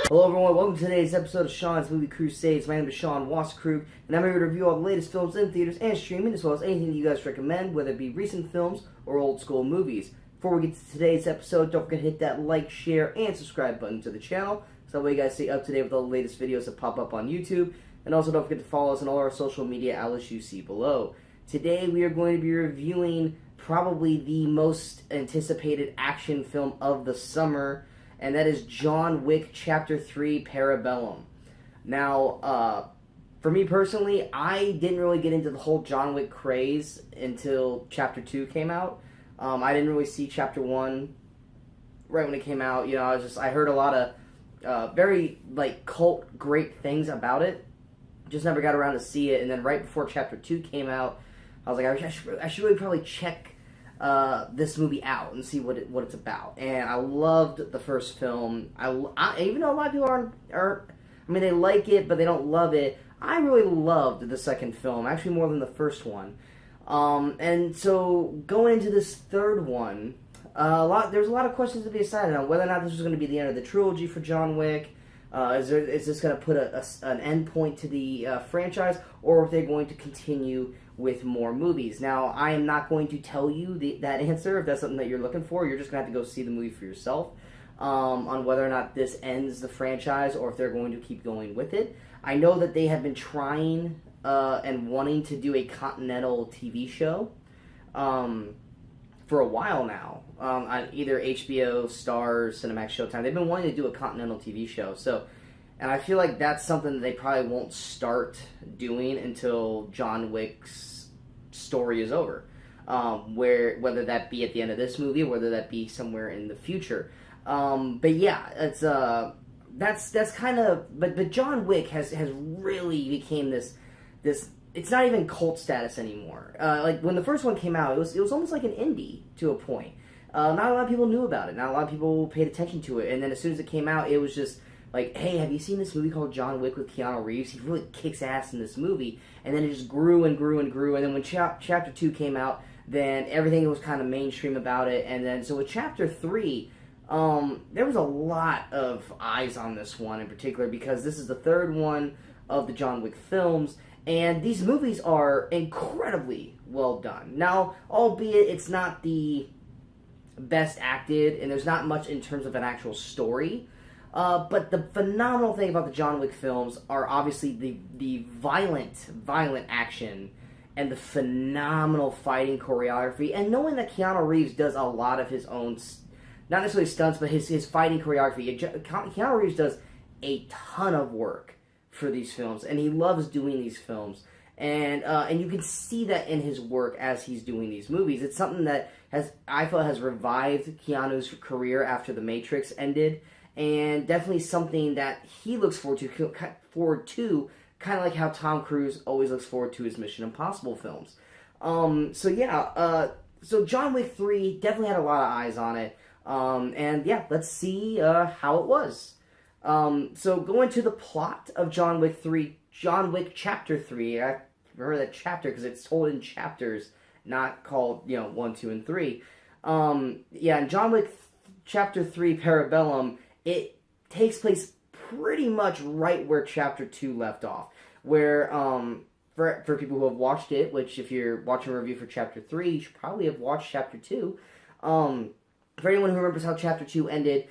Hello everyone, welcome to today's episode of Sean's Movie Crusades. My name is Sean Wasserkrug, and I'm here to review all the latest films in theaters and streaming, as well as anything that you guys recommend, whether it be recent films or old school movies. Before we get to today's episode, don't forget to hit that like, share, and subscribe button to the channel, so that way you guys stay up to date with all the latest videos that pop up on YouTube. And also don't forget to follow us on all our social media outlets you see below. Today we are going to be reviewing probably the most anticipated action film of the summer, and that is John Wick Chapter 3, Parabellum. Now, for me personally, I didn't really get into the whole John Wick craze until Chapter 2 came out. I didn't really see Chapter 1 right when it came out. You know, I heard a lot of very, cult great things about it. Just never got around to see it, and then right before Chapter 2 came out, I was like, I should really probably check this movie out and see what it's about. And I loved the first film. I even though a lot of people they like it, but they don't love it. I really loved the second film, actually more than the first one. And so going into this third one, there's a lot of questions to be decided on whether or not this was going to be the end of the trilogy for John Wick. Is this going to put an end point to the franchise, or if they're going to continue with more movies? Now, I am not going to tell you that answer. If that's something that you're looking for, you're just going to have to go see the movie for yourself on whether or not this ends the franchise or if they're going to keep going with it. I know that they have been trying and wanting to do a Continental TV show for a while now, on either HBO, Starz, Cinemax, Showtime. They've been wanting to do a Continental TV show, and I feel like that's something that they probably won't start doing until John Wick's story is over. Whether that be at the end of this movie or whether that be somewhere in the future. But yeah, it's that's kind of. But John Wick has really became this. It's not even cult status anymore. Like when the first one came out, it was almost like an indie to a point. Not a lot of people knew about it. Not a lot of people paid attention to it. And then as soon as it came out, it was just like, hey, have you seen this movie called John Wick with Keanu Reeves? He really kicks ass in this movie. And then it just grew and grew and grew. And then when Chapter 2 came out, then everything was kind of mainstream about it. And then, so with Chapter 3, there was a lot of eyes on this one in particular, because this is the third one of the John Wick films. And these movies are incredibly well done. Now, albeit it's not the best acted, and there's not much in terms of an actual story, but the phenomenal thing about the John Wick films are obviously the violent action and the phenomenal fighting choreography, and knowing that Keanu Reeves does a lot of his own, not necessarily stunts, but his fighting choreography. Keanu Reeves does a ton of work for these films, and he loves doing these films, and you can see that in his work as he's doing these movies. It's something that I feel has revived Keanu's career after The Matrix ended, and definitely something that he looks forward to, kind of like how Tom Cruise always looks forward to his Mission Impossible films. So John Wick 3 definitely had a lot of eyes on it, and yeah, let's see how it was. So going to the plot of John Wick 3, John Wick Chapter 3, I remember that chapter because it's told in chapters, not called, 1, 2, and 3. In John Wick Chapter 3, Parabellum, it takes place pretty much right where Chapter 2 left off, where, for people who have watched it, which if you're watching a review for Chapter 3, you should probably have watched Chapter 2. For anyone who remembers how Chapter 2 ended,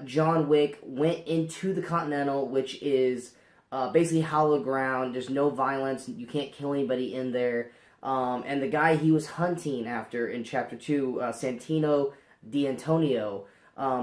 John Wick went into the Continental, which is basically hallowed ground. There's no violence. You can't kill anybody in there. And the guy he was hunting after in Chapter 2, Santino D'Antonio,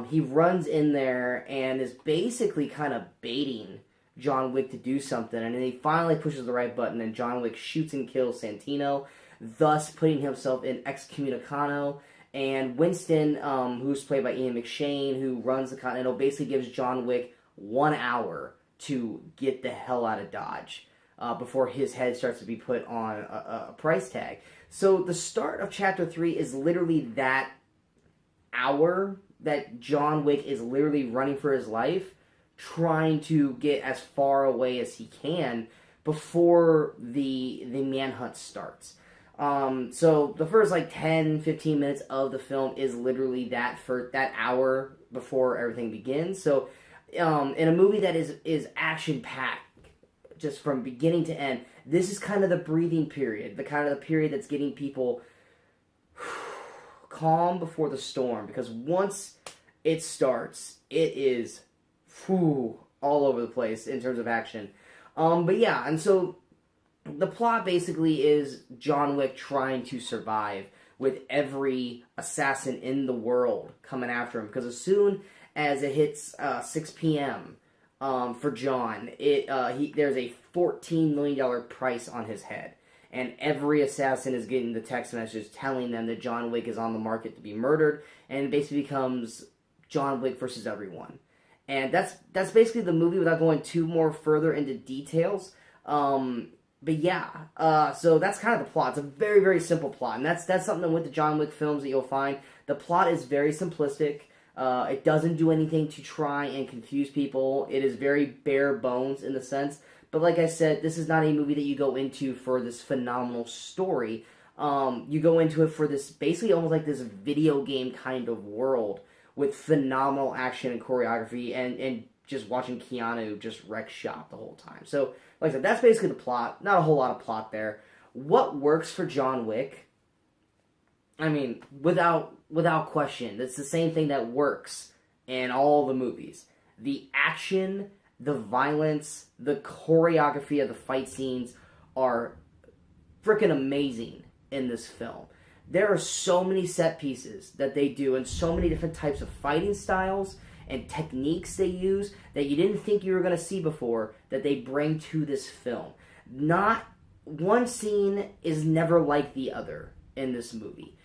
he runs in there and is basically kind of baiting John Wick to do something. And then he finally pushes the right button, and John Wick shoots and kills Santino, thus putting himself in excommunicado. And Winston, who's played by Ian McShane, who runs the Continental, basically gives John Wick 1 hour to get the hell out of Dodge before his head starts to be put on a price tag. So the start of Chapter 3 is literally that hour that John Wick is literally running for his life, trying to get as far away as he can before the manhunt starts. So the first 10-15 minutes of the film is literally that hour before everything begins. So in a movie that is action packed, just from beginning to end. This is kind of the breathing period, the kind of the period that's getting people calm before the storm. Because once it starts, it is all over the place in terms of action. But yeah, and so the plot basically is John Wick trying to survive with every assassin in the world coming after him. Because as soon as it hits 6 p.m. For John, there's a $14 million price on his head. And every assassin is getting the text message telling them that John Wick is on the market to be murdered. And it basically becomes John Wick versus everyone. And that's basically the movie without going too more further into details. But yeah, so that's kind of the plot. It's a very, very simple plot. And that's something with the John Wick films that you'll find. The plot is very simplistic. It doesn't do anything to try and confuse people. It is very bare bones in the sense. But like I said, this is not a movie that you go into for this phenomenal story. You go into it for this, basically almost like this video game kind of world with phenomenal action and choreography and just watching Keanu just wreck shop the whole time. So, like I said, that's basically the plot. Not a whole lot of plot there. What works for John Wick? I mean, without question, it's the same thing that works in all the movies. The action, the violence, the choreography of the fight scenes are freaking amazing in this film. There are so many set pieces that they do and so many different types of fighting styles and techniques they use that you didn't think you were going to see before that they bring to this film. Not one scene is never like the other in this movie.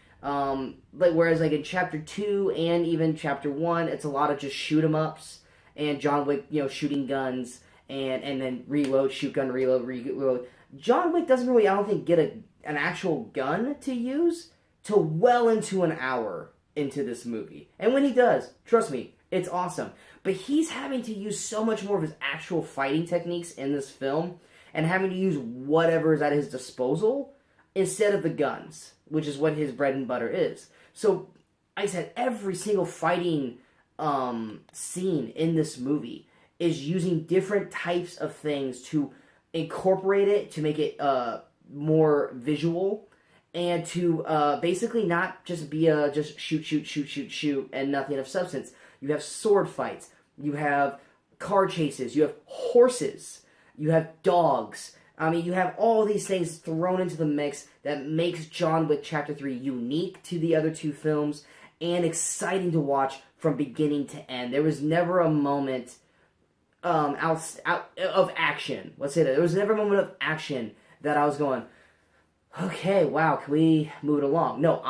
Whereas like in chapter 2 and even chapter 1, it's a lot of just shoot 'em ups and John Wick, shooting guns and then reload, shoot gun, reload. John Wick doesn't really, I don't think, get an actual gun to use till well into an hour into this movie. And when he does, trust me, it's awesome. But he's having to use so much more of his actual fighting techniques in this film and having to use whatever is at his disposal instead of the guns, which is what his bread and butter is. So, like I said, every single fighting scene in this movie is using different types of things to incorporate it, to make it more visual, and to basically not just be just shoot, and nothing of substance. You have sword fights, you have car chases, you have horses, you have dogs. I mean, you have all these things thrown into the mix that makes John Wick Chapter 3 unique to the other two films and exciting to watch from beginning to end. There was never a moment out of action. Let's say that. There was never a moment of action that I was going, okay, wow, can we move it along? No,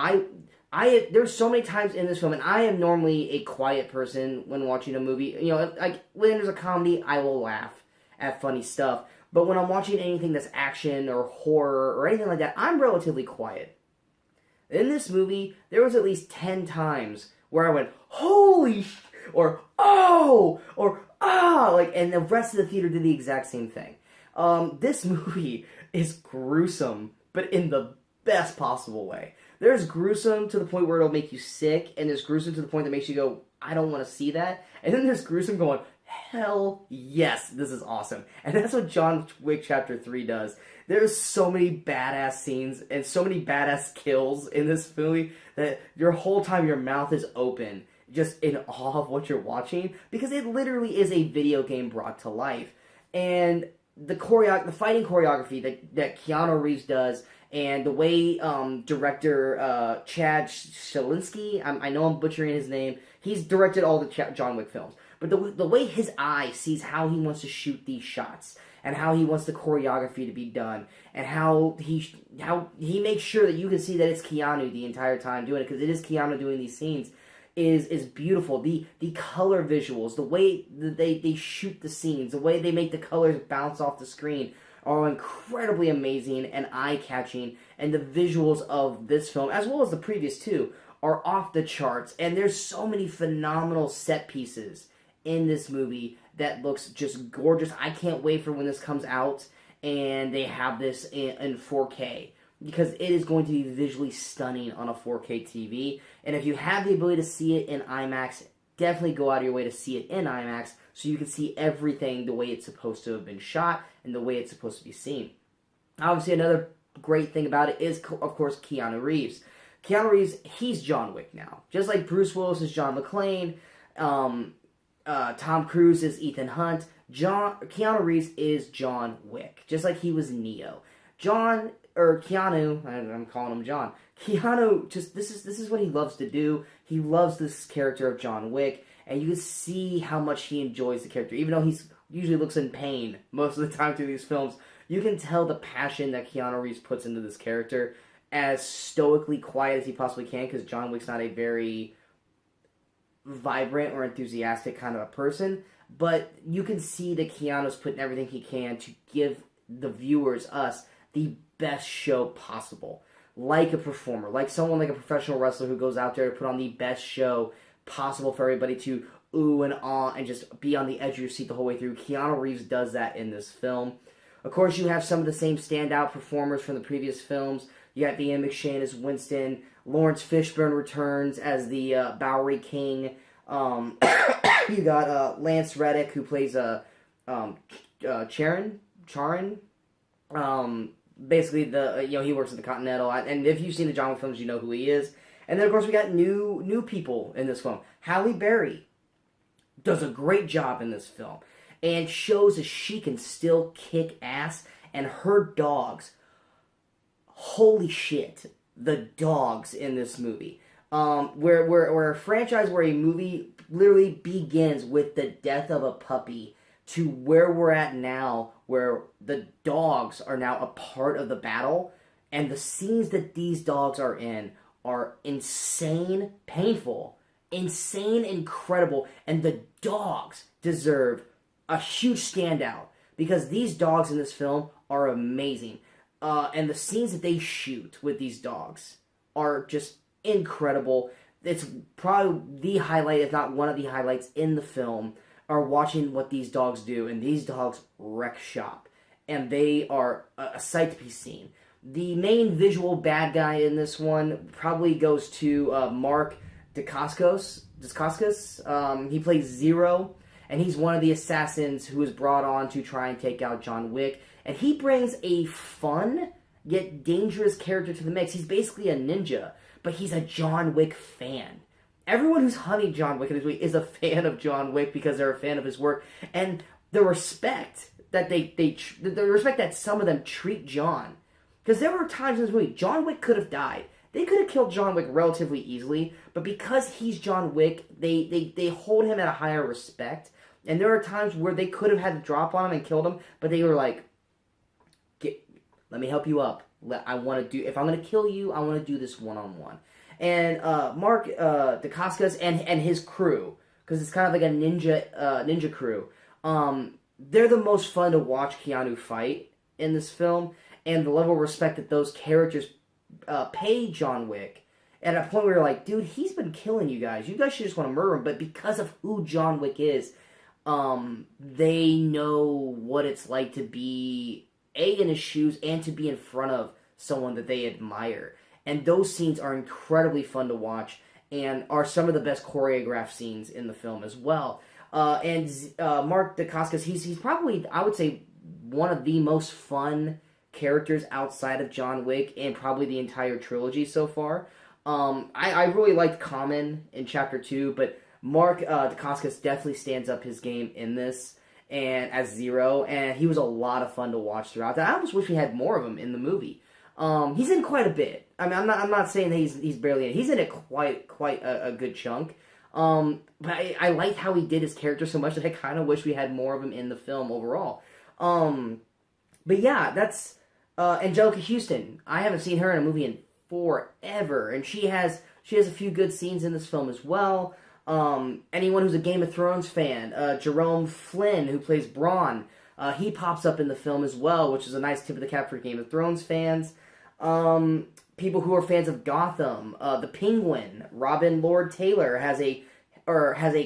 there's so many times in this film, and I am normally a quiet person when watching a movie. Like when there's a comedy, I will laugh at funny stuff. But when I'm watching anything that's action or horror or anything like that, I'm relatively quiet. In this movie, there was at least 10 times where I went, holy or oh, or ah, and the rest of the theater did the exact same thing. This movie is gruesome, but in the best possible way. There's gruesome to the point where it'll make you sick, and there's gruesome to the point that makes you go, I don't want to see that. And then there's gruesome going, hell yes, this is awesome. And that's what John Wick Chapter 3 does. There's so many badass scenes and so many badass kills in this movie that your whole time your mouth is open, just in awe of what you're watching, because it literally is a video game brought to life. And the fighting choreography that Keanu Reeves does, and the way director Chad Shalinsky, I know I'm butchering his name, he's directed all the John Wick films. But the way his eye sees how he wants to shoot these shots, and how he wants the choreography to be done, and how he makes sure that you can see that it's Keanu the entire time doing it, because it is Keanu doing these scenes, is beautiful. The color visuals, the way that they shoot the scenes, the way they make the colors bounce off the screen are incredibly amazing and eye-catching, and the visuals of this film, as well as the previous two, are off the charts, and there's so many phenomenal set pieces in this movie that looks just gorgeous. I can't wait for when this comes out and they have this in 4K, because it is going to be visually stunning on a 4K TV. And if you have the ability to see it in IMAX, definitely go out of your way to see it in IMAX so you can see everything the way it's supposed to have been shot and the way it's supposed to be seen. Obviously, another great thing about it is, of course, Keanu Reeves. Keanu Reeves, he's John Wick now. Just like Bruce Willis is John McClane, Tom Cruise is Ethan Hunt, Keanu Reeves is John Wick. Just like he was Neo. Keanu, I'm calling him John. Keanu, this is what he loves to do. He loves this character of John Wick, and you can see how much he enjoys the character. Even though he usually looks in pain most of the time through these films, you can tell the passion that Keanu Reeves puts into this character, as stoically quiet as he possibly can, because John Wick's not a very vibrant or enthusiastic kind of a person, but you can see that Keanu's putting everything he can to give the viewers, us, the best show possible. Like a performer, like someone like a professional wrestler who goes out there to put on the best show possible for everybody to ooh and ah and just be on the edge of your seat the whole way through. Keanu Reeves does that in this film. Of course, you have some of the same standout performers from the previous films. You got Ian McShane as Winston. Lawrence Fishburne returns as the Bowery King. You got Lance Reddick, who plays Charon. Basically, he works at the Continental. And if you've seen the John Wick films, you know who he is. And then, of course, we got new people in this film. Halle Berry does a great job in this film and shows that she can still kick ass. And her dogs, holy shit, the dogs in this movie. Where a franchise, where a movie literally begins with the death of a puppy to where we're at now, where the dogs are now a part of the battle, and the scenes that these dogs are in are insane, painful, insane, incredible, and the dogs deserve a huge standout, because these dogs in this film are amazing. And the scenes that they shoot with these dogs are just incredible. It's probably the highlight, if not one of the highlights in the film, are watching what these dogs do. And these dogs wreck shop. And they are a sight to be seen. The main visual bad guy in this one probably goes to Mark Dacascos. He plays Zero. And he's one of the assassins who is brought on to try and take out John Wick. And he brings a fun, yet dangerous character to the mix. He's basically a ninja, but he's a John Wick fan. Everyone who's hunting John Wick in this movie is a fan of John Wick because they're a fan of his work. And the respect that the respect that some of them treat John. Because there were times in this movie, John Wick could have died. They could have killed John Wick relatively easily, but because he's John Wick, they hold him at a higher respect. And there are times where they could have had to drop on him and killed him, but they were like, let me help you up. If I'm going to kill you, I want to do this one-on-one. And Mark Dacascos and his crew, because it's kind of like a ninja crew, they're the most fun to watch Keanu fight in this film, and the level of respect that those characters pay John Wick, at a point where you're like, dude, he's been killing you guys. You guys should just want to murder him, but because of who John Wick is, they know what it's like to be in his shoes and to be in front of someone that they admire. And those scenes are incredibly fun to watch and are some of the best choreographed scenes in the film as well. And Mark Dacascos, he's probably, I would say, one of the most fun characters outside of John Wick and probably the entire trilogy so far. I really liked Common in Chapter 2, but Mark Dacascos definitely stands up his game in this, and as Zero, and he was a lot of fun to watch throughout that. I almost wish we had more of him in the movie. He's in quite a bit. I mean, I'm not saying that he's barely in. He's in it quite a good chunk. But I liked how he did his character so much that I kind of wish we had more of him in the film overall. But yeah, that's Angelica Houston. I haven't seen her in a movie in forever, and she has a few good scenes in this film as well. Anyone who's a Game of Thrones fan, Jerome Flynn, who plays Bronn, he pops up in the film as well, which is a nice tip of the cap for Game of Thrones fans. People who are fans of Gotham, the Penguin, Robin Lord Taylor has a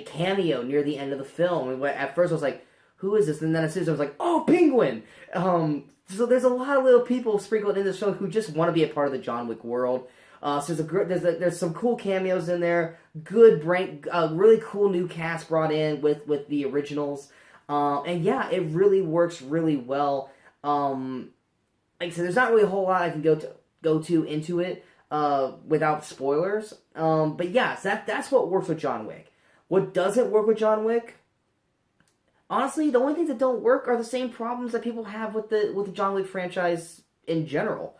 cameo near the end of the film. And at first I was like, who is this? And then as soon as I was like, oh, Penguin! So there's a lot of little people sprinkled in this film who just want to be a part of the John Wick world. So there's some cool cameos in there. Good really cool new cast brought in with the originals. And yeah, it really works really well. Like I said, there's not really a whole lot I can go to into it without spoilers. But yeah, so that's what works with John Wick. What doesn't work with John Wick? Honestly, the only things that don't work are the same problems that people have with the John Wick franchise in general.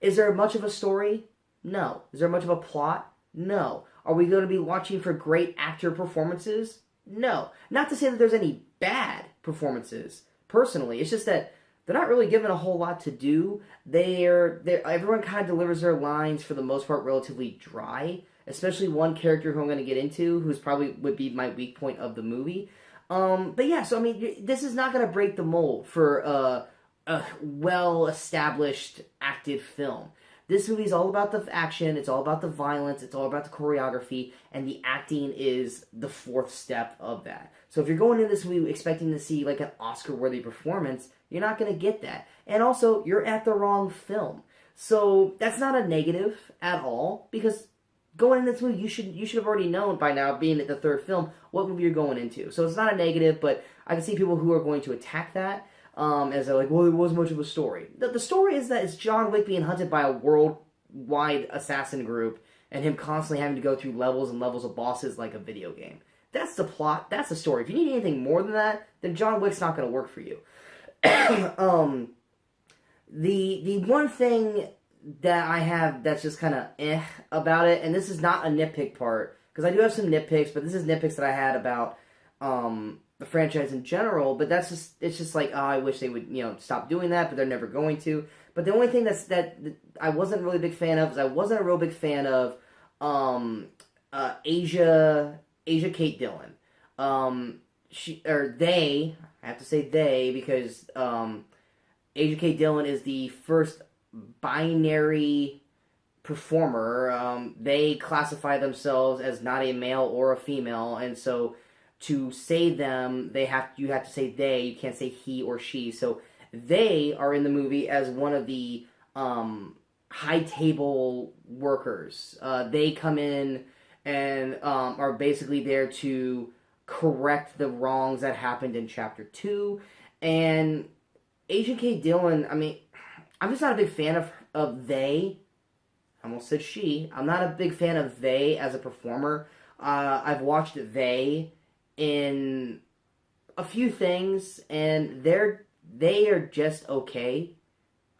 Is there much of a story? No. Is there much of a plot? No. Are we going to be watching for great actor performances? No. Not to say that there's any bad performances, personally. It's just that they're not really given a whole lot to do. Everyone kind of delivers their lines, for the most part, relatively dry. Especially one character who I'm going to get into, who's probably would be my weak point of the movie. But yeah, so I mean, this is not going to break the mold for a well-established active film. This movie is all about the action, it's all about the violence, it's all about the choreography, and the acting is the fourth step of that. So if you're going into this movie expecting to see like an Oscar-worthy performance, you're not going to get that. And also, you're at the wrong film. So that's not a negative at all, because going into this movie, you should have already known by now, being at the third film, what movie you're going into. So it's not a negative, but I can see people who are going to attack that as they're like, well, there wasn't much of a story. The story is that it's John Wick being hunted by a worldwide assassin group, and him constantly having to go through levels and levels of bosses like a video game. That's the plot. That's the story. If you need anything more than that, then John Wick's not going to work for you. The one thing that I have that's just kind of about it, and this is not a nitpick part, because I do have some nitpicks, but this is nitpicks that I had about the franchise in general, but it's just like, oh, I wish they would, stop doing that, but they're never going to. But the only thing that I wasn't really a big fan of is I wasn't a real big fan of Asia Kate Dillon. I have to say they, because Asia Kate Dillon is the first binary performer. They classify themselves as not a male or a female, and so to say them, you have to say they. You can't say he or she. So they are in the movie as one of the high table workers. They come in and are basically there to correct the wrongs that happened in Chapter 2. And Agent Kate Dillon, I mean, I'm just not a big fan of they. I almost said she. I'm not a big fan of they as a performer. I've watched they in a few things, and they are just okay.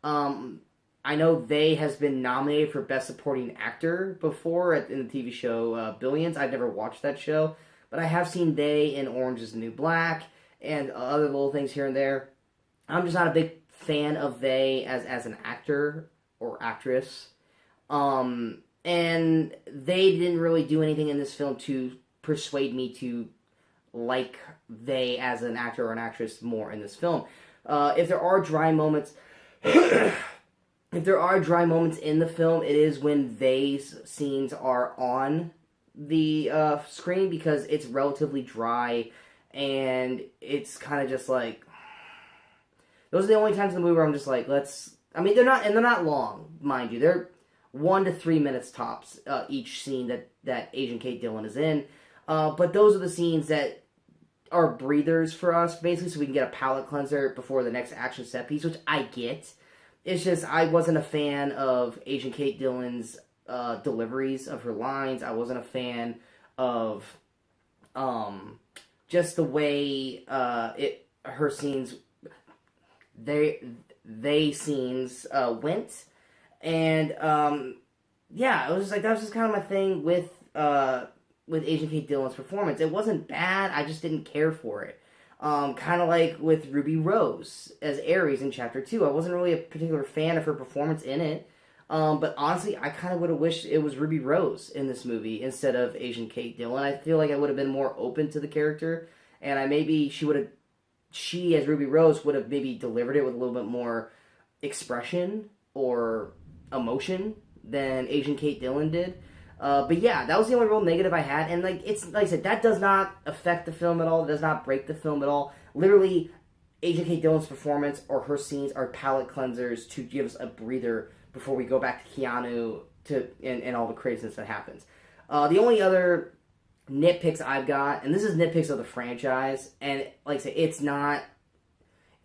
I know they has been nominated for Best Supporting Actor before in the TV show Billions. I've never watched that show, but I have seen they in Orange is the New Black and other little things here and there. I'm just not a big fan of they as an actor or actress. And they didn't really do anything in this film to persuade me to like they as an actor or an actress more in this film. If there are dry moments, if there are dry moments in the film, it is when they's scenes are on the screen, because it's relatively dry, and it's kind of just like, those are the only times in the movie where I'm just like, they're not long, mind you. They're 1 to 3 minutes tops, each scene that Agent Kate Dillon is in. But those are the scenes that are breathers for us, basically, so we can get a palate cleanser before the next action set piece, which I get. It's just, I wasn't a fan of Agent Kate Dillon's deliveries of her lines. I wasn't a fan of just the way her scenes, they scenes went. And yeah, it was just like, that was just kind of my thing with Agent Kate Dillon's performance. It wasn't bad, I just didn't care for it. Kind of like with Ruby Rose as Ares in Chapter 2. I wasn't really a particular fan of her performance in it. But honestly, I kind of would have wished it was Ruby Rose in this movie instead of Agent Kate Dillon. I feel like I would have been more open to the character, and she as Ruby Rose would have maybe delivered it with a little bit more expression or emotion than Agent Kate Dillon did. But yeah, that was the only real negative I had, and like I said, that does not affect the film at all. It does not break the film at all. Literally, Agent Kate Dillon's performance or her scenes are palate cleansers to give us a breather before we go back to Keanu and all the craziness that happens. The only other nitpicks I've got, and this is nitpicks of the franchise, and like I said, it's not,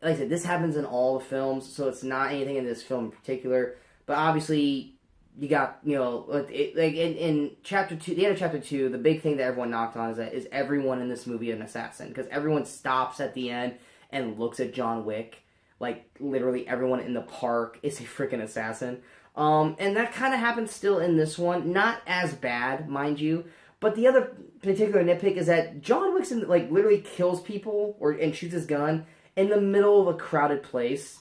like I said, this happens in all the films, so it's not anything in this film in particular, but obviously, you got, like in Chapter 2, the end of Chapter 2, the big thing that everyone knocked on is everyone in this movie an assassin, because everyone stops at the end and looks at John Wick, like, literally everyone in the park is a freaking assassin, and that kind of happens still in this one, not as bad, mind you. But the other particular nitpick is that John Wick literally kills people and shoots his gun in the middle of a crowded place.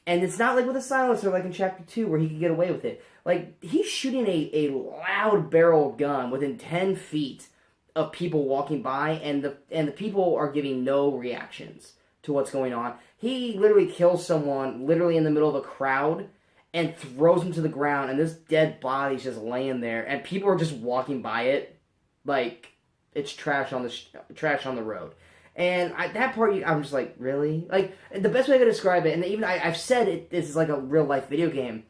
And it's not like with a silencer like in Chapter 2 where he could get away with it. Like, he's shooting a loud barrel gun within 10 feet of people walking by, and the people are giving no reactions to what's going on. He literally kills someone literally in the middle of a crowd and throws him to the ground, and this dead body's just laying there, and people are just walking by it. Like, it's trash on the road. And that part, I'm just like, really? Like, the best way I could describe it, and even I've said it, this is like a real-life video game.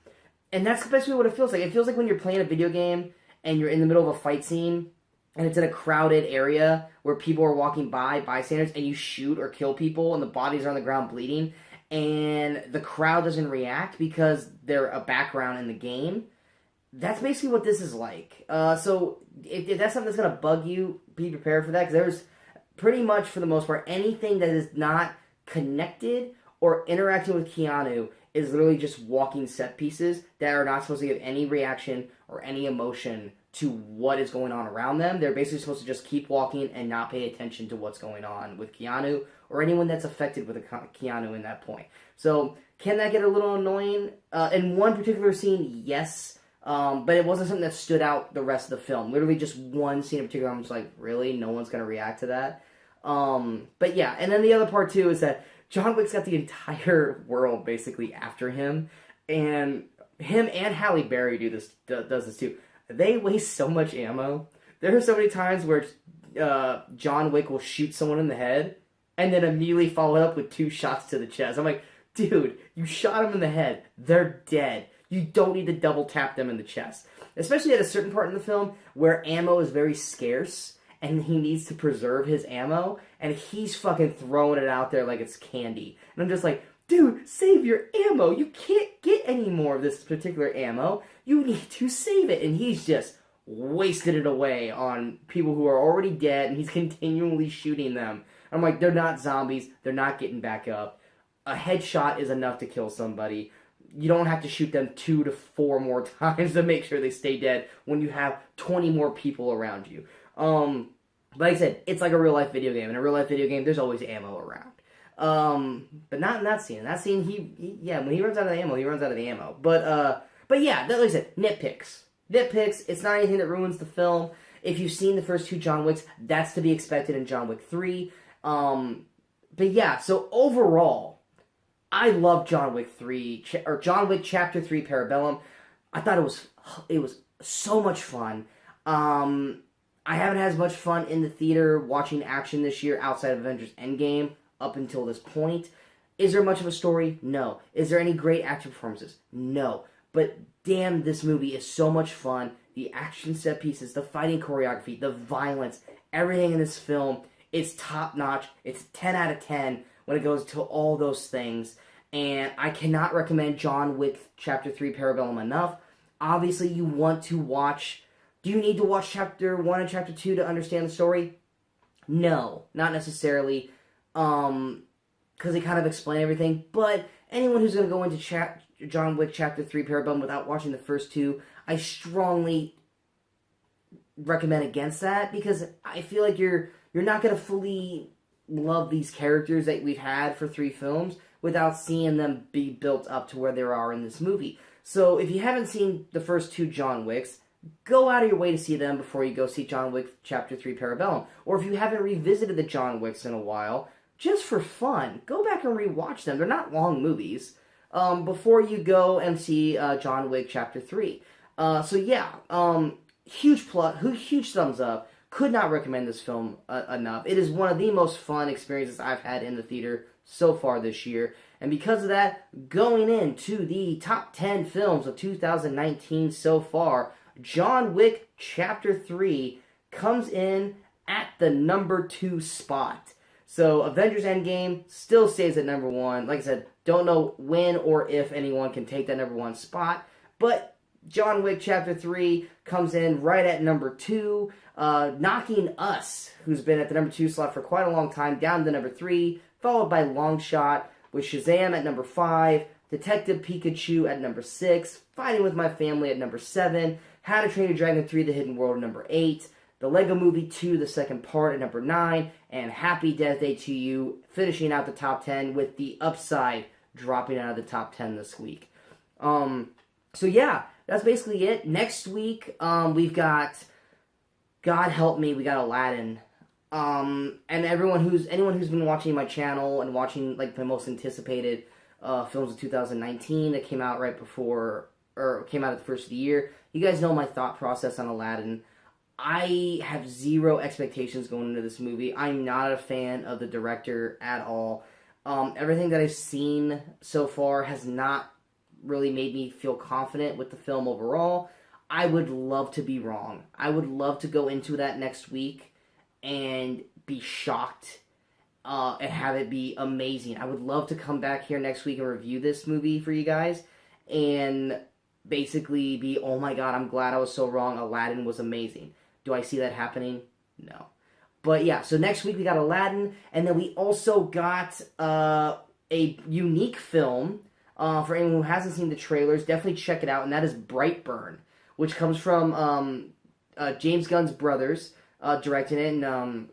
And that's the best way what it feels like. It feels like when you're playing a video game, and you're in the middle of a fight scene, and it's in a crowded area where people are walking by, bystanders, and you shoot or kill people, and the bodies are on the ground bleeding, and the crowd doesn't react because they're a background in the game. That's basically what this is like. So if that's something that's going to bug you, be prepared for that, because there's pretty much, for the most part, anything that is not connected or interacting with Keanu is literally just walking set pieces that are not supposed to give any reaction or any emotion to what is going on around them. They're basically supposed to just keep walking and not pay attention to what's going on with Keanu or anyone that's affected with Keanu in that point. So can that get a little annoying? In one particular scene, yes. But it wasn't something that stood out the rest of the film. Literally just one scene in particular, I'm just like, really? No one's going to react to that? But yeah, and then the other part too is that John Wick's got the entire world basically after him. And him and Halle Berry does this too. They waste so much ammo. There are so many times where John Wick will shoot someone in the head and then immediately follow it up with 2 shots to the chest. I'm like, dude, you shot him in the head. They're dead. You don't need to double tap them in the chest. Especially at a certain part in the film where ammo is very scarce and he needs to preserve his ammo, and he's fucking throwing it out there like it's candy. And I'm just like, dude, save your ammo. You can't get any more of this particular ammo. You need to save it. And he's just wasted it away on people who are already dead, and he's continually shooting them. I'm like, they're not zombies. They're not getting back up. A headshot is enough to kill somebody. You don't have to shoot them 2 to 4 more times to make sure they stay dead when you have 20 more people around you. Like I said, it's like a real-life video game. In a real-life video game, there's always ammo around. But not in that scene. In that scene, he when he runs out of the ammo, he runs out of the ammo. But yeah, like I said, nitpicks. Nitpicks, it's not anything that ruins the film. If you've seen the first 2 John Wicks, that's to be expected in John Wick 3. But yeah, so overall, I love John Wick 3, or John Wick Chapter 3 Parabellum. I thought it was so much fun. I haven't had as much fun in the theater watching action this year outside of Avengers Endgame up until this point. Is there much of a story? No. Is there any great action performances? No. But damn, this movie is so much fun. The action set pieces, the fighting choreography, the violence, everything in this film is top notch. It's 10 out of 10 when it goes to all those things. And I cannot recommend John Wick Chapter 3 Parabellum enough. Obviously, you want to watch... Do you need to watch Chapter 1 and Chapter 2 to understand the story? No, not necessarily. Because they kind of explain everything. But anyone who's going to go into John Wick Chapter 3 Parabellum without watching the first 2, I strongly recommend against that. Because I feel like you're not going to fully love these characters that we've had for 3 films without seeing them be built up to where they are in this movie. So if you haven't seen the first 2 John Wicks, go out of your way to see them before you go see John Wick Chapter 3 Parabellum. Or if you haven't revisited the John Wicks in a while, just for fun, go back and rewatch them. They're not long movies. Before you go and see John Wick Chapter 3. So yeah, huge thumbs up. Could not recommend this film enough. It is one of the most fun experiences I've had in the theater so far this year. And because of that, going into the top 10 films of 2019 so far, John Wick Chapter 3 comes in at the number 2 spot. So Avengers Endgame still stays at number 1. Like I said, don't know when or if anyone can take that number 1 spot. But John Wick Chapter 3 comes in right at number 2, knocking Us, who's been at the number 2 slot for quite a long time, down to number 3, followed by Long Shot, with Shazam at number 5, Detective Pikachu at number 6, Fighting With My Family at number 7, How to Train Your Dragon 3 The Hidden World at number 8, The Lego Movie 2 The Second Part at number 9, and Happy Death Day to You finishing out the top 10 with The Upside dropping out of the top 10 this week. So yeah, that's basically it. Next week, we've got, God help me, we got Aladdin. And anyone who's been watching my channel and watching like the most anticipated films of 2019 that came out right before, or came out at the first of the year, you guys know my thought process on Aladdin. I have zero expectations going into this movie. I'm not a fan of the director at all. Everything that I've seen so far has not really made me feel confident with the film overall. I would love to be wrong. I would love to go into that next week and be shocked and have it be amazing. I would love to come back here next week and review this movie for you guys and basically be, oh my god, I'm glad I was so wrong. Aladdin was amazing. Do I see that happening? No. But yeah, so next week we got Aladdin, and then we also got a unique film. For anyone who hasn't seen the trailers, definitely check it out, and that is Brightburn, which comes from James Gunn's brothers directing it, and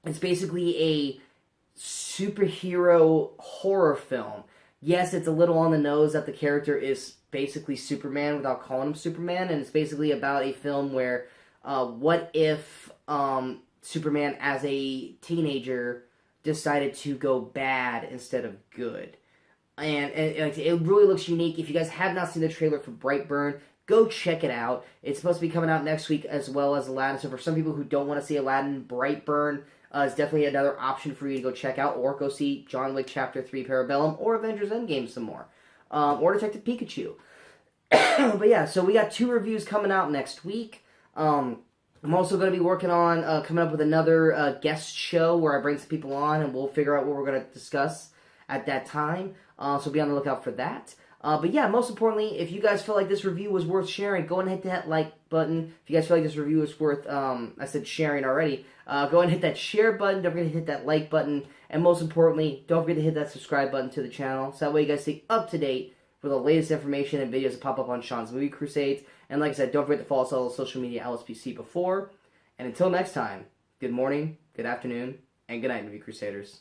it's basically a superhero horror film. Yes, it's a little on the nose that the character is basically Superman without calling him Superman, and it's basically about a film where what if Superman as a teenager decided to go bad instead of good. And it really looks unique. If you guys have not seen the trailer for Brightburn, go check it out. It's supposed to be coming out next week as well as Aladdin. So for some people who don't want to see Aladdin, Brightburn is definitely another option for you to go check out. Or go see John Wick Chapter 3 Parabellum or Avengers Endgame some more. Or Detective Pikachu. But yeah, so we got 2 reviews coming out next week. I'm also going to be working on coming up with another guest show where I bring some people on and we'll figure out what we're going to discuss at that time. So be on the lookout for that. But yeah, most importantly, if you guys feel like this review was worth sharing, go and hit that like button. If you guys feel like this review is worth, I said sharing already, go and hit that share button. Don't forget to hit that like button. And most importantly, don't forget to hit that subscribe button to the channel. So that way you guys stay up to date with the latest information and videos that pop up on Sean's Movie Crusades. And like I said, don't forget to follow us on all social media LSPC before. And until next time, good morning, good afternoon, and good night, Movie Crusaders.